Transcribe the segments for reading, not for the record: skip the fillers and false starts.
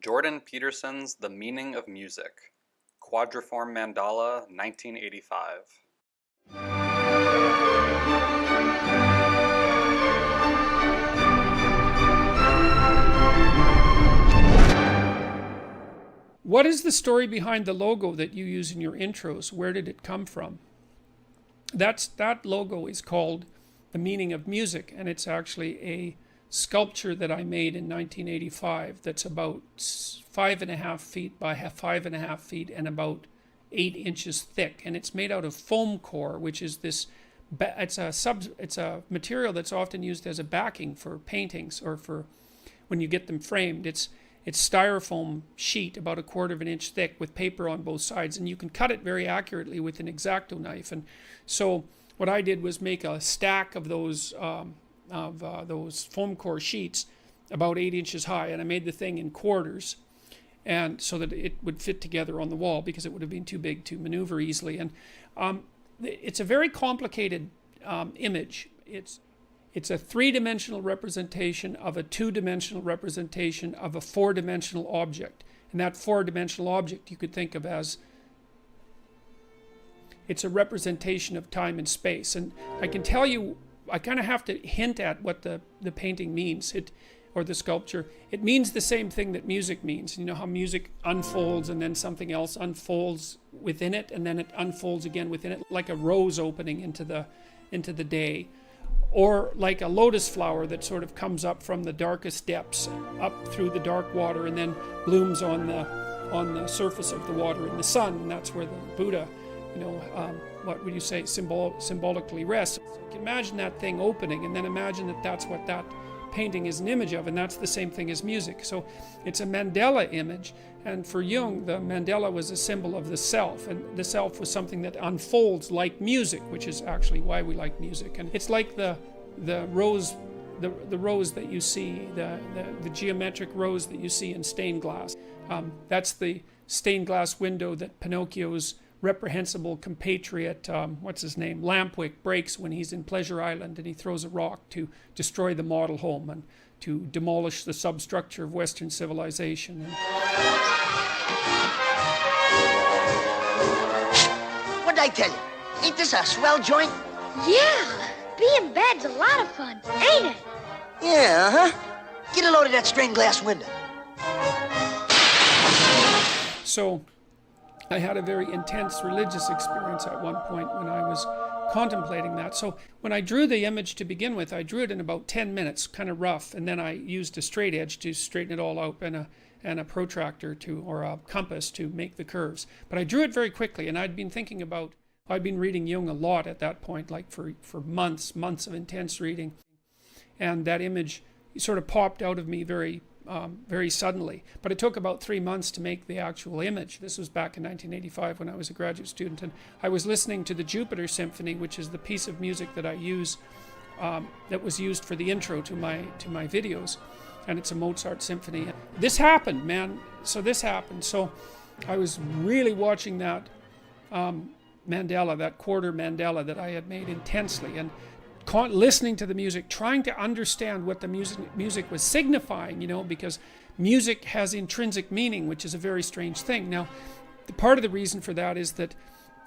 Jordan Peterson's The Meaning of Music, Quadriform Mandala, 1985. What is the story behind the logo that you use in your intros? Where did it come from? That logo is called The Meaning of Music, and it's actually a sculpture that I made in 1985 that's about 5.5 feet by 5.5 feet and about 8 inches thick, and it's made out of foam core, which is this. It's a material that's often used as a backing for paintings or for when you get them framed. It's styrofoam sheet about 1/4 of an inch thick with paper on both sides, and you can cut it very accurately with an X-Acto knife. And so what I did was make a stack of those foam core sheets about 8 inches high, and I made the thing in quarters, and so that it would fit together on the wall because it would have been too big to maneuver easily. And it's a very complicated image. It's a 3-dimensional representation of a 2-dimensional representation of a 4-dimensional object. And that 4-dimensional object you could think of as, it's a representation of time and space. And I can tell you, I kind of have to hint at what the painting means, or the sculpture. It means the same thing that music means. You know how music unfolds and then something else unfolds within it, and then it unfolds again within it, like a rose opening into the day. Or like a lotus flower that sort of comes up from the darkest depths up through the dark water and then blooms on the surface of the water in the sun, and that's where the Buddha, what would you say, symbolically rests. So you can imagine that thing opening, and then imagine that that's what that painting is an image of, and that's the same thing as music. So it's a Mandela image, and for Jung, the Mandela was a symbol of the self, and the self was something that unfolds like music, which is actually why we like music. And it's like the rose, the rose that you see, the geometric rose that you see in stained glass. That's the stained glass window that Pinocchio's reprehensible compatriot, what's his name, Lampwick, breaks when he's in Pleasure Island, and he throws a rock to destroy the model home and to demolish the substructure of Western civilization. What'd I tell you? Ain't this a swell joint? Yeah, being bad's a lot of fun, ain't it? Yeah, huh? Get a load of that stained glass window. So I had a very intense religious experience at one point when I was contemplating that. So when I drew the image to begin with, I drew it in about 10 minutes, kind of rough, and then I used a straight edge to straighten it all out and a protractor or a compass to make the curves. But I drew it very quickly, and I'd been reading Jung a lot at that point, like for months of intense reading. And that image sort of popped out of me very suddenly. But it took about 3 months to make the actual image. This was back in 1985 when I was a graduate student, and I was listening to the Jupiter Symphony, which is the piece of music that I use, that was used for the intro to my videos, and it's a Mozart symphony. This happened, man. So this happened. So I was really watching that mandala, that quarter mandala that I had made intensely, and listening to the music, trying to understand what the music was signifying, because music has intrinsic meaning, which is a very strange thing. Now, part of the reason for that is that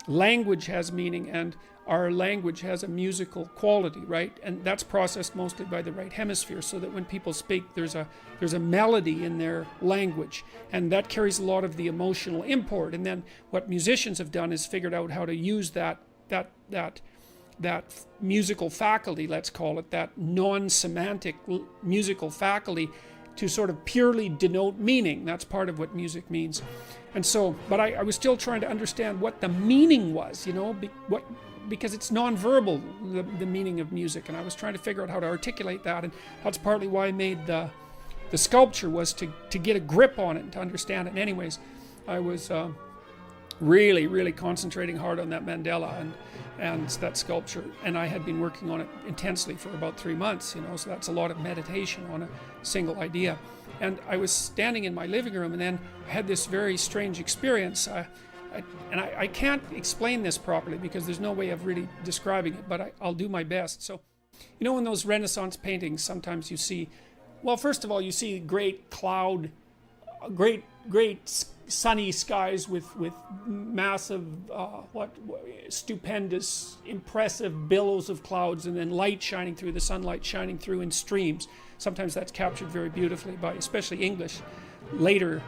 language has meaning, and our language has a musical quality, right? And that's processed mostly by the right hemisphere, so that when people speak, there's a melody in their language, and that carries a lot of the emotional import. And then what musicians have done is figured out how to use that musical faculty, let's call it, that non-semantic musical faculty, to sort of purely denote meaning. That's part of what music means. And so, but I was still trying to understand what the meaning was, because it's non-verbal, the meaning of music, and I was trying to figure out how to articulate that, and that's partly why I made the sculpture, was to get a grip on it and to understand it. And anyways, I was really concentrating hard on that Mandala and that sculpture, and I had been working on it intensely for about 3 months, so that's a lot of meditation on a single idea. And I was standing in my living room, and then I had this very strange experience. I can't explain this properly because there's no way of really describing it, but I'll do my best. So, in those Renaissance paintings, sometimes you see, well, first of all, you see great cloud great sunny skies with massive, stupendous, impressive billows of clouds, and then light shining through, the sunlight shining through in streams. Sometimes that's captured very beautifully by, especially English, later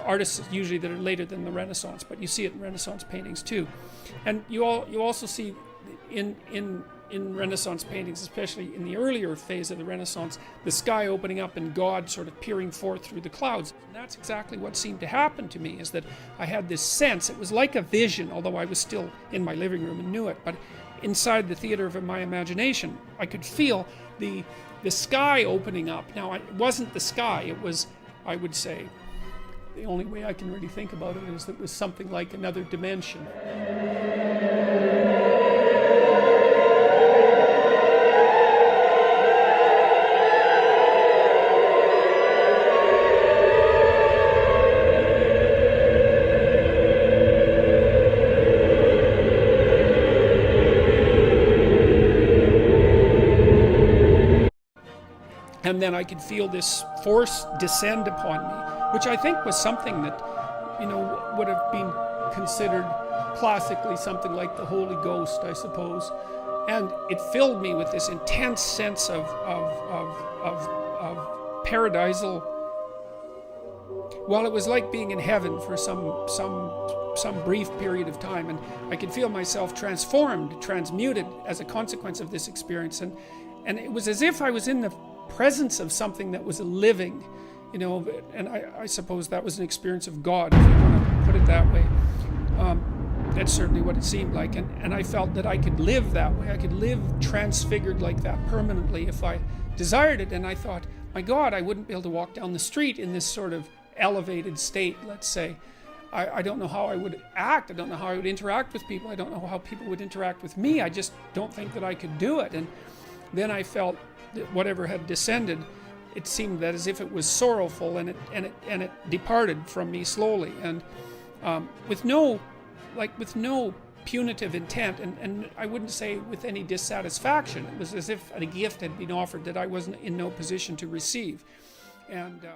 artists, usually that are later than the Renaissance, but you see it in Renaissance paintings too. And you also see in Renaissance paintings, especially in the earlier phase of the Renaissance, the sky opening up and God sort of peering forth through the clouds. And that's exactly what seemed to happen to me, is that I had this sense, it was like a vision, although I was still in my living room and knew it, but inside the theater of my imagination, I could feel the sky opening up. Now, it wasn't the sky, it was, I would say, the only way I can really think about it is that it was something like another dimension. And then I could feel this force descend upon me, which I think was something that, would have been considered classically something like the Holy Ghost, I suppose. And it filled me with this intense sense of paradisal. Well, it was like being in heaven for some brief period of time, and I could feel myself transformed, transmuted as a consequence of this experience. And it was as if I was in the presence of something that was living, and I suppose that was an experience of God, if you want to put it that way. That's certainly what it seemed like, and I felt that I could live that way. I could live transfigured like that permanently if I desired it. And I thought, my God, I wouldn't be able to walk down the street in this sort of elevated state, let's say. I don't know how I would act. I don't know how I would interact with people. I don't know how people would interact with me. I just don't think that I could do it. And then I felt that whatever had descended, it seemed that as if it was sorrowful, and it departed from me slowly, and with no punitive intent, and I wouldn't say with any dissatisfaction. It was as if a gift had been offered that I wasn't in no position to receive. And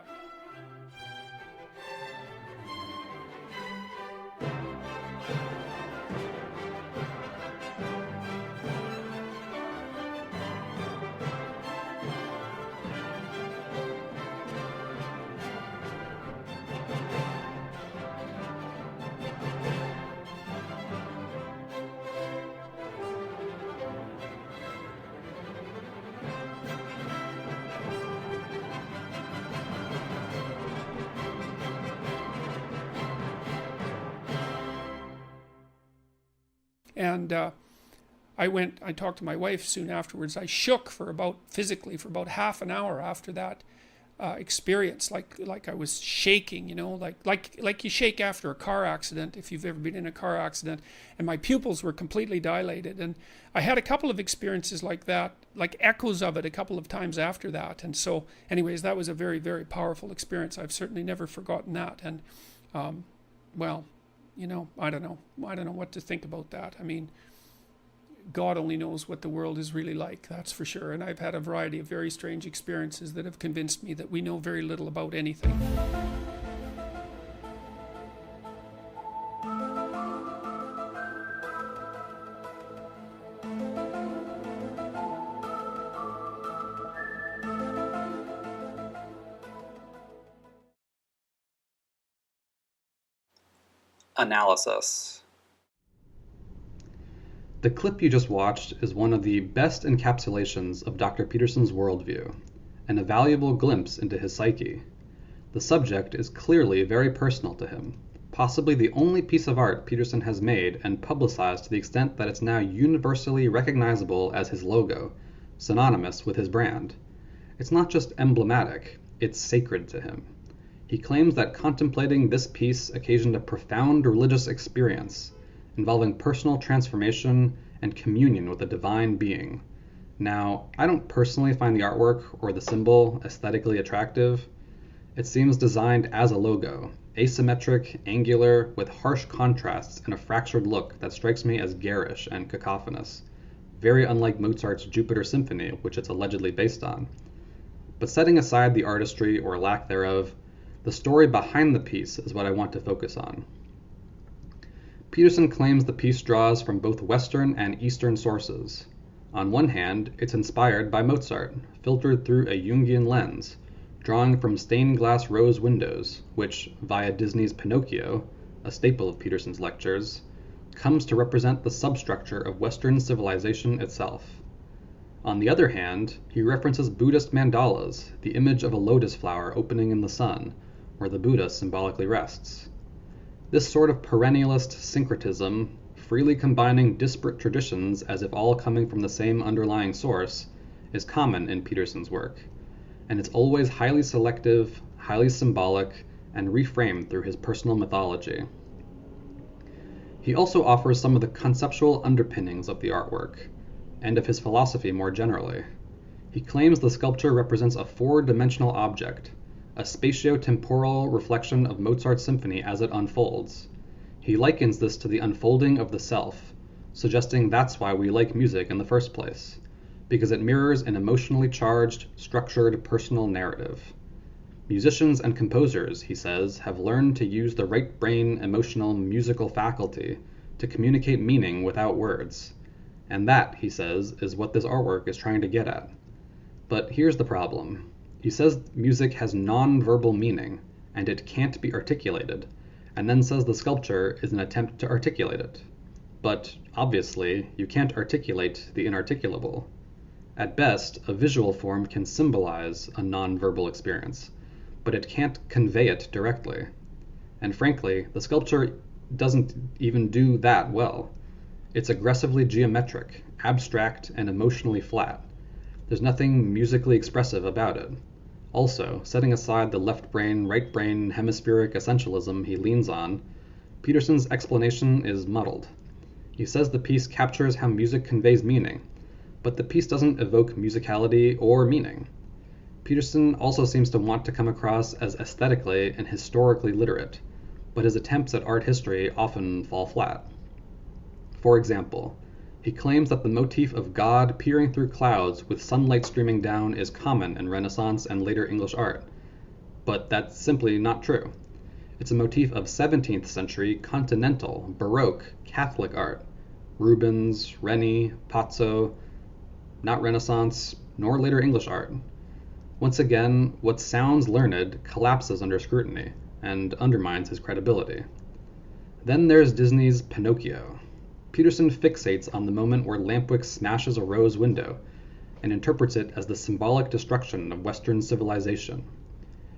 I talked to my wife soon afterwards. I shook physically for about half an hour after that experience, like I was shaking, like you shake after a car accident, if you've ever been in a car accident, and my pupils were completely dilated. And I had a couple of experiences like that, like echoes of it a couple of times after that. And so anyways, that was a very, very powerful experience. I've certainly never forgotten that. And well, I don't know what to think about that. I mean, God only knows what the world is really like, that's for sure. And I've had a variety of very strange experiences that have convinced me that we know very little about anything. Analysis. The clip you just watched is one of the best encapsulations of Dr. Peterson's worldview, and a valuable glimpse into his psyche. The subject is clearly very personal to him, possibly the only piece of art Peterson has made and publicized to the extent that it's now universally recognizable as his logo, synonymous with his brand. It's not just emblematic, it's sacred to him. He claims that contemplating this piece occasioned a profound religious experience, involving personal transformation and communion with a divine being. Now, I don't personally find the artwork or the symbol aesthetically attractive. It seems designed as a logo, asymmetric, angular, with harsh contrasts and a fractured look that strikes me as garish and cacophonous, very unlike Mozart's Jupiter Symphony, which it's allegedly based on. But setting aside the artistry or lack thereof, The story behind the piece is what I want to focus on. Peterson claims the piece draws from both Western and Eastern sources. On one hand, it's inspired by Mozart, filtered through a Jungian lens, drawing from stained glass rose windows, which, via Disney's Pinocchio, a staple of Peterson's lectures, comes to represent the substructure of Western civilization itself. On the other hand, he references Buddhist mandalas, the image of a lotus flower opening in the sun, where the Buddha symbolically rests. This sort of perennialist syncretism, freely combining disparate traditions as if all coming from the same underlying source, is common in Peterson's work, and it's always highly selective, highly symbolic, and reframed through his personal mythology. He also offers some of the conceptual underpinnings of the artwork, and of his philosophy more generally. He claims the sculpture represents a four-dimensional object, a spatio-temporal reflection of Mozart's symphony as it unfolds. He likens this to the unfolding of the self, suggesting that's why we like music in the first place, because it mirrors an emotionally charged, structured personal narrative. Musicians and composers, he says, have learned to use the right brain emotional musical faculty to communicate meaning without words. And that, he says, is what this artwork is trying to get at. But here's the problem. He says music has non-verbal meaning, and it can't be articulated, and then says the sculpture is an attempt to articulate it. But, obviously, you can't articulate the inarticulable. At best, a visual form can symbolize a non-verbal experience, but it can't convey it directly. And frankly, the sculpture doesn't even do that well. It's aggressively geometric, abstract, and emotionally flat. There's nothing musically expressive about it. Also, setting aside the left brain, right brain, hemispheric essentialism he leans on, Peterson's explanation is muddled. He says the piece captures how music conveys meaning, but the piece doesn't evoke musicality or meaning. Peterson also seems to want to come across as aesthetically and historically literate, but his attempts at art history often fall flat. For example, he claims that the motif of God peering through clouds with sunlight streaming down is common in Renaissance and later English art, but that's simply not true. It's a motif of 17th century continental, Baroque, Catholic art. Rubens, Reni, Pozzo, not Renaissance, nor later English art. Once again, what sounds learned collapses under scrutiny and undermines his credibility. Then there's Disney's Pinocchio. Peterson fixates on the moment where Lampwick smashes a rose window and interprets it as the symbolic destruction of Western civilization.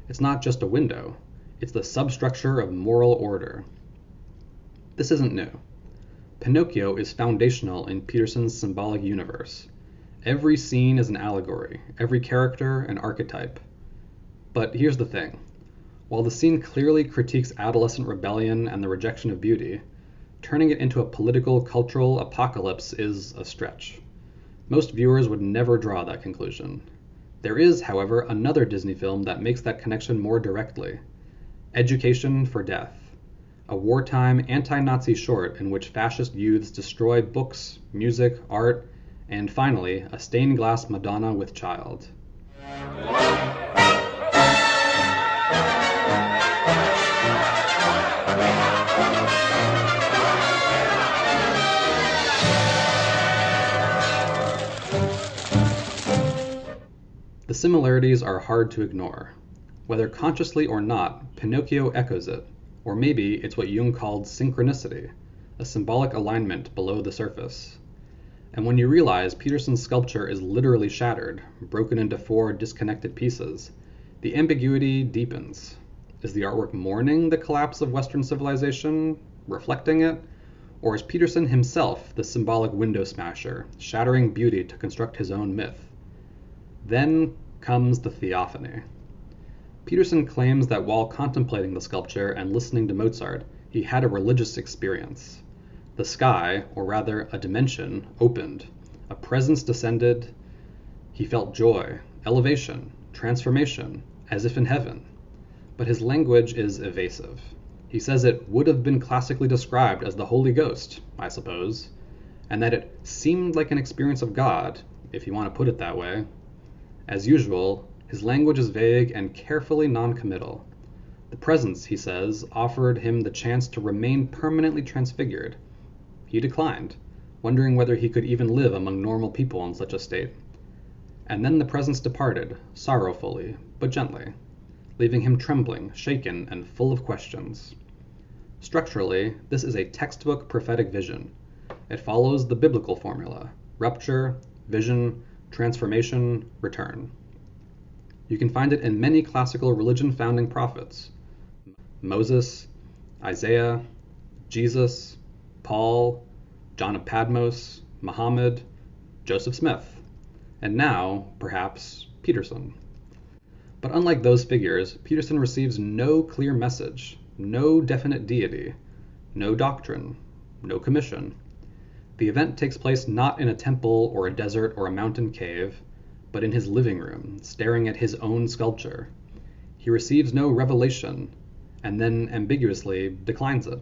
It's not just a window, it's the substructure of moral order. This isn't new. Pinocchio is foundational in Peterson's symbolic universe. Every scene is an allegory, every character an archetype. But here's the thing. While the scene clearly critiques adolescent rebellion and the rejection of beauty, turning it into a political, cultural apocalypse is a stretch. Most viewers would never draw that conclusion. There is, however, another Disney film that makes that connection more directly. Education for Death, a wartime anti-Nazi short in which fascist youths destroy books, music, art, and finally, a stained glass Madonna with child. The similarities are hard to ignore. Whether consciously or not, Pinocchio echoes it, or maybe it's what Jung called synchronicity, a symbolic alignment below the surface. And when you realize Peterson's sculpture is literally shattered, broken into 4 disconnected pieces, the ambiguity deepens. Is the artwork mourning the collapse of Western civilization, reflecting it? Or is Peterson himself the symbolic window smasher, shattering beauty to construct his own myth? Then comes the theophany. Peterson claims that while contemplating the sculpture and listening to Mozart, he had a religious experience. The sky, or rather a dimension, opened. A presence descended. He felt joy, elevation, transformation, as if in heaven. But his language is evasive. He says it would have been classically described as the Holy Ghost, I suppose, and that it seemed like an experience of God, if you want to put it that way. As usual, his language is vague and carefully non-committal. The presence, he says, offered him the chance to remain permanently transfigured. He declined, wondering whether he could even live among normal people in such a state. And then the presence departed, sorrowfully, but gently, leaving him trembling, shaken, and full of questions. Structurally, this is a textbook prophetic vision. It follows the biblical formula: rupture, vision, transformation, return. You can find it in many classical religion-founding prophets: Moses, Isaiah, Jesus, Paul, John of Patmos, Muhammad, Joseph Smith, and now, perhaps, Peterson. But unlike those figures, Peterson receives no clear message, no definite deity, no doctrine, no commission. The event takes place not in a temple or a desert or a mountain cave, but in his living room, staring at his own sculpture. He receives no revelation, and then ambiguously declines it.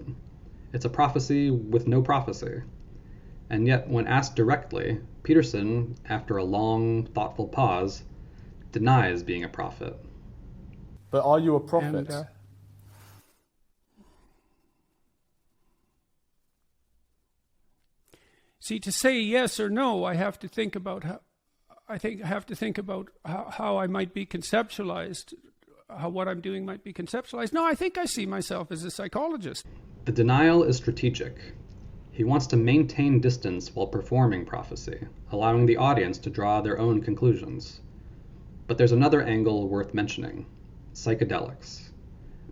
It's a prophecy with no prophecy. And yet, when asked directly, Peterson, after a long, thoughtful pause, denies being a prophet. But are you a prophet? And, see, to say yes or no, I have to think about how I might be conceptualized, how what I'm doing might be conceptualized. No, I think I see myself as a psychologist. The denial is strategic. He wants to maintain distance while performing prophecy, allowing the audience to draw their own conclusions. But there's another angle worth mentioning: psychedelics.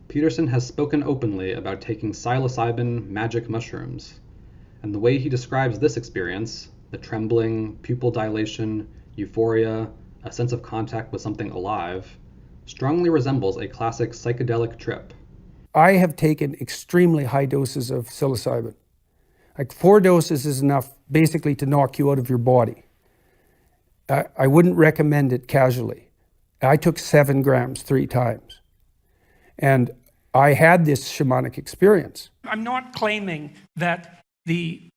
Peterson has spoken openly about taking psilocybin magic mushrooms, and the way he describes this experience, the trembling, pupil dilation, euphoria, a sense of contact with something alive, strongly resembles a classic psychedelic trip. I have taken extremely high doses of psilocybin. Like 4 doses is enough basically to knock you out of your body. I wouldn't recommend it casually. I took 7 grams 3 times. And I had this shamanic experience. I'm not claiming that the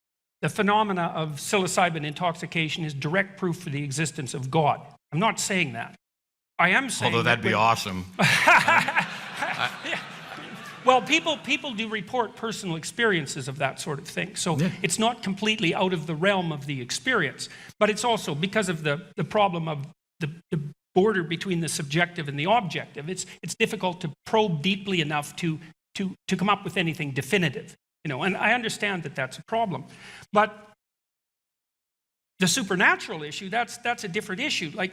phenomena of psilocybin intoxication is direct proof for the existence of God. I'm not saying that. I am saying although that'd be awesome. Well, people do report personal experiences of that sort of thing. So it's not completely out of the realm of the experience. But it's also because of the problem of the border between the subjective and the objective. It's difficult to probe deeply enough to come up with anything definitive. And I understand that that's a problem. But the supernatural issue, that's a different issue. Like,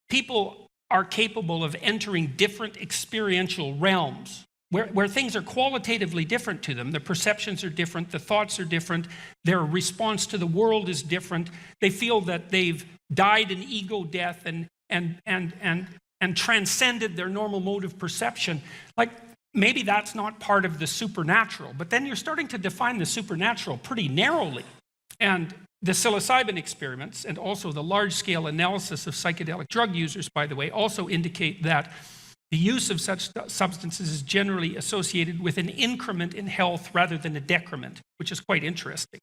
people are capable of entering different experiential realms where things are qualitatively different to them. The perceptions are different, the thoughts are different, their response to the world is different. They feel that they've died an ego death and transcended their normal mode of perception. Like, maybe that's not part of the supernatural, but then you're starting to define the supernatural pretty narrowly. And the psilocybin experiments and also the large-scale analysis of psychedelic drug users, by the way, also indicate that the use of such substances is generally associated with an increment in health rather than a decrement, which is quite interesting,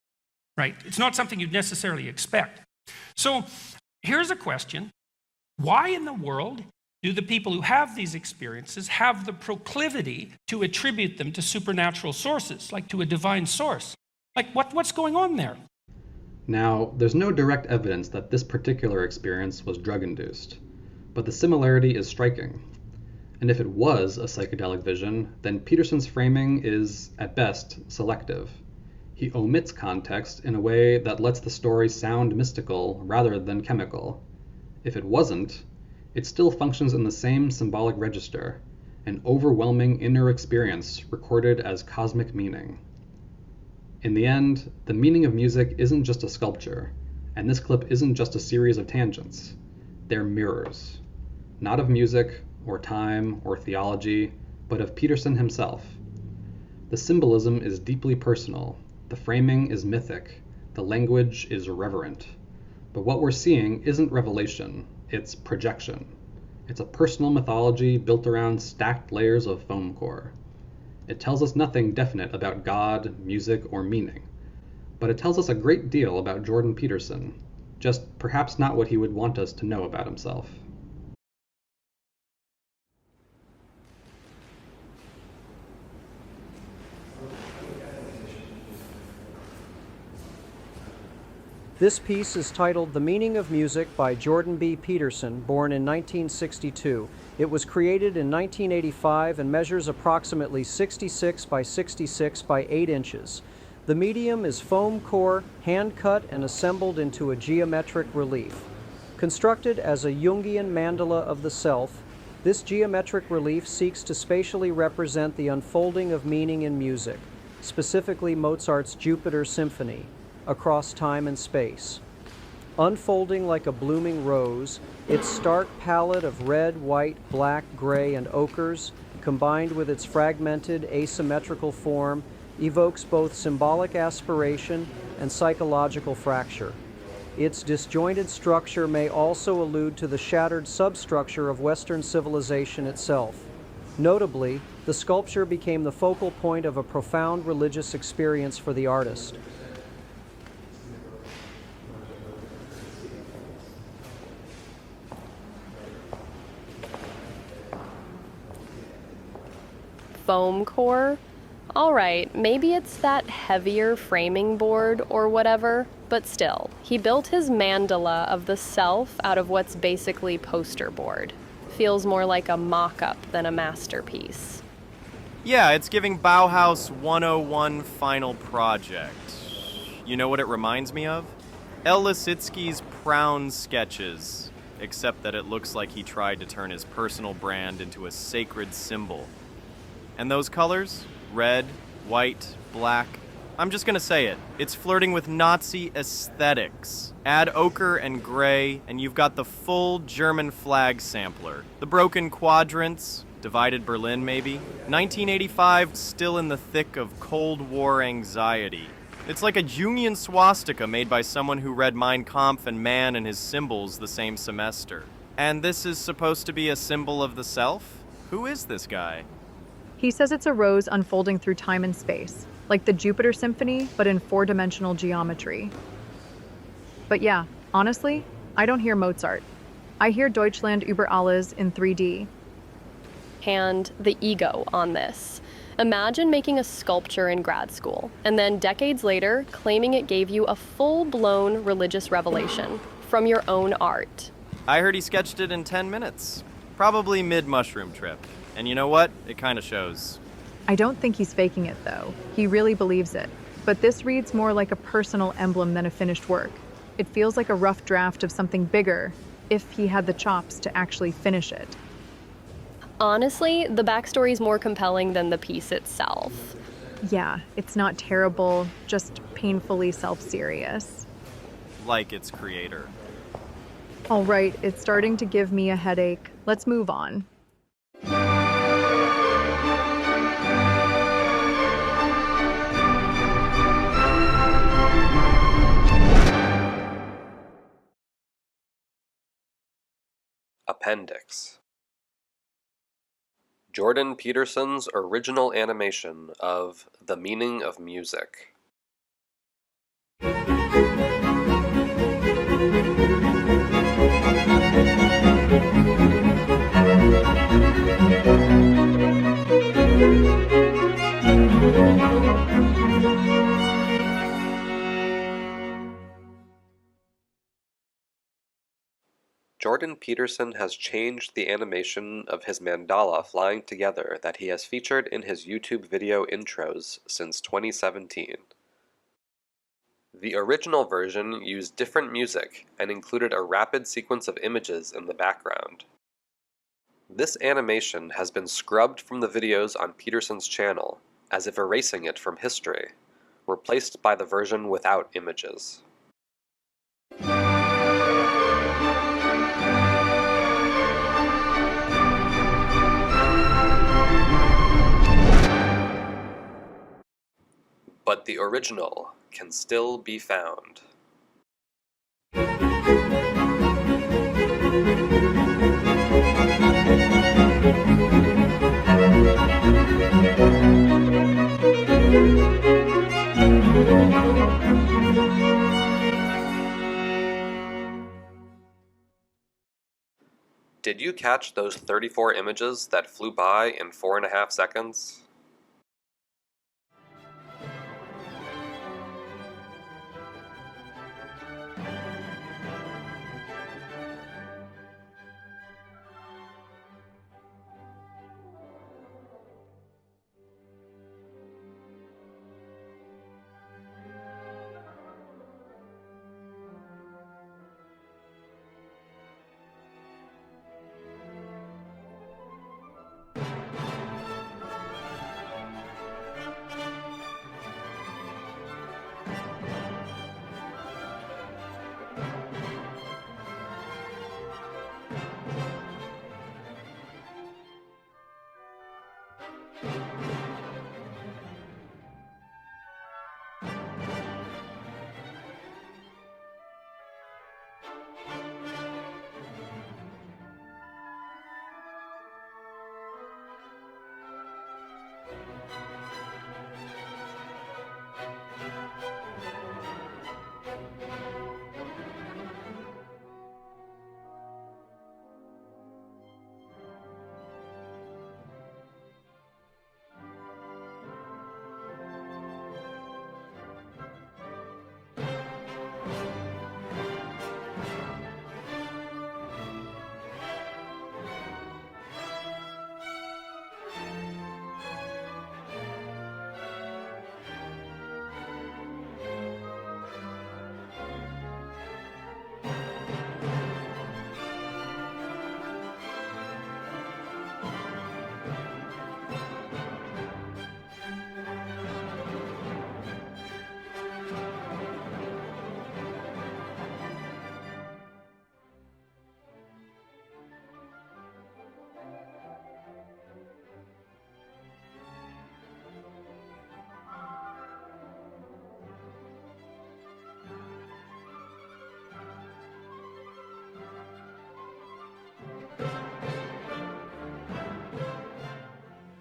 right? It's not something you'd necessarily expect. So here's a question. Why in the world do the people who have these experiences have the proclivity to attribute them to supernatural sources, like to a divine source? Like, what's going on there? Now, there's no direct evidence that this particular experience was drug-induced, but the similarity is striking. And if it was a psychedelic vision, then Peterson's framing is, at best, selective. He omits context in a way that lets the story sound mystical rather than chemical. If it wasn't, it still functions in the same symbolic register, an overwhelming inner experience recorded as cosmic meaning. In the end, the meaning of music isn't just a sculpture, and this clip isn't just a series of tangents. They're mirrors, not of music, or time, or theology, but of Peterson himself. The symbolism is deeply personal, the framing is mythic, the language is reverent. But what we're seeing isn't revelation, it's projection. It's a personal mythology built around stacked layers of foam core. It tells us nothing definite about God, music, or meaning, but it tells us a great deal about Jordan Peterson, just perhaps not what he would want us to know about himself. This piece is titled The Meaning of Music by Jordan B. Peterson, born in 1962. It was created in 1985 and measures approximately 66 by 66 by 8 inches. The medium is foam core, hand-cut and assembled into a geometric relief. Constructed as a Jungian mandala of the self, this geometric relief seeks to spatially represent the unfolding of meaning in music, specifically Mozart's Jupiter Symphony, across time and space. Unfolding like a blooming rose, its stark palette of red, white, black, gray, and ochres, combined with its fragmented, asymmetrical form, evokes both symbolic aspiration and psychological fracture. Its disjointed structure may also allude to the shattered substructure of Western civilization itself. Notably, the sculpture became the focal point of a profound religious experience for the artist. Foam core? Alright, maybe it's that heavier framing board or whatever, but still, he built his mandala of the self out of what's basically poster board. Feels more like a mock-up than a masterpiece. Yeah, it's giving Bauhaus 101 final project. You know what it reminds me of? El Lisitsky's Proun sketches, except that it looks like he tried to turn his personal brand into a sacred symbol. And those colors? Red, white, black. I'm just gonna say it. It's flirting with Nazi aesthetics. Add ochre and gray, and you've got the full German flag sampler. The broken quadrants, divided Berlin maybe. 1985, still in the thick of Cold War anxiety. It's like a Jungian swastika made by someone who read Mein Kampf and Man and His Symbols the same semester. And this is supposed to be a symbol of the self? Who is this guy? He says it's a rose unfolding through time and space, like the Jupiter Symphony, but in 4-dimensional geometry. But yeah, honestly, I don't hear Mozart. I hear Deutschland über alles in 3D. And the ego on this. Imagine making a sculpture in grad school, and then decades later, claiming it gave you a full-blown religious revelation from your own art. I heard he sketched it in 10 minutes. Probably mid-mushroom trip. And you know what? It kind of shows. I don't think he's faking it, though. He really believes it. But this reads more like a personal emblem than a finished work. It feels like a rough draft of something bigger, if he had the chops to actually finish it. Honestly, the backstory's more compelling than the piece itself. Yeah, it's not terrible, just painfully self-serious. Like its creator. All right, it's starting to give me a headache. Let's move on. Appendix. Jordan Peterson's original animation of The Meaning of Music. Jordan Peterson has changed the animation of his mandala flying together that he has featured in his YouTube video intros since 2017. The original version used different music and included a rapid sequence of images in the background. This animation has been scrubbed from the videos on Peterson's channel, as if erasing it from history, replaced by the version without images. But the original can still be found. Did you catch those 34 images that flew by in 4.5 seconds?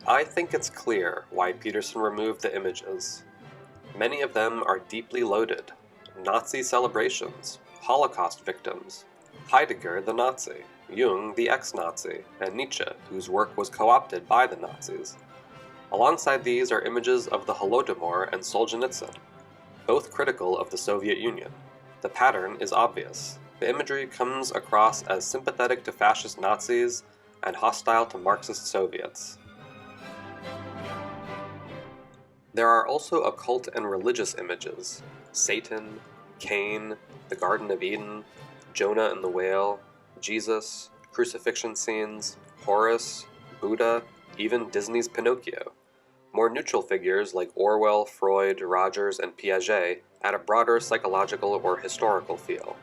I think it's clear why Peterson removed the images. Many of them are deeply loaded. Nazi celebrations, Holocaust victims, Heidegger the Nazi, Jung the ex-Nazi, and Nietzsche, whose work was co-opted by the Nazis. Alongside these are images of the Holodomor and Solzhenitsyn, both critical of the Soviet Union. The pattern is obvious. The imagery comes across as sympathetic to fascist Nazis and hostile to Marxist Soviets. There are also occult and religious images: Satan, Cain, the Garden of Eden, Jonah and the whale, Jesus, crucifixion scenes, Horus, Buddha, even Disney's Pinocchio. More neutral figures like Orwell, Freud, Rogers, and Piaget add a broader psychological or historical feel.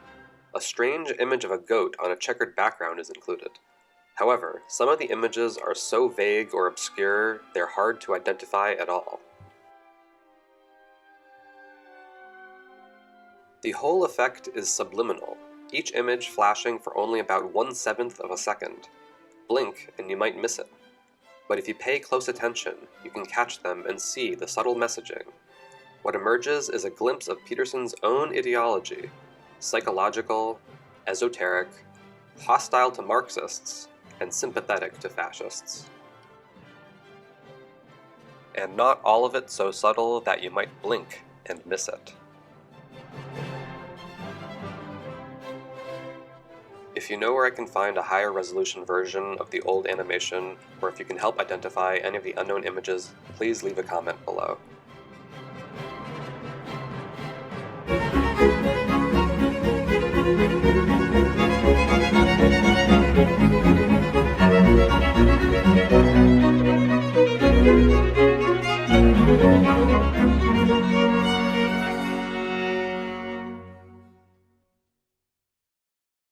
A strange image of a goat on a checkered background is included. However, some of the images are so vague or obscure they're hard to identify at all. The whole effect is subliminal, each image flashing for only about 1/7 of a second. Blink and you might miss it. But if you pay close attention, you can catch them and see the subtle messaging. What emerges is a glimpse of Peterson's own ideology: psychological, esoteric, hostile to Marxists, and sympathetic to fascists. And not all of it so subtle that you might blink and miss it. If you know where I can find a higher resolution version of the old animation, or if you can help identify any of the unknown images, please leave a comment below.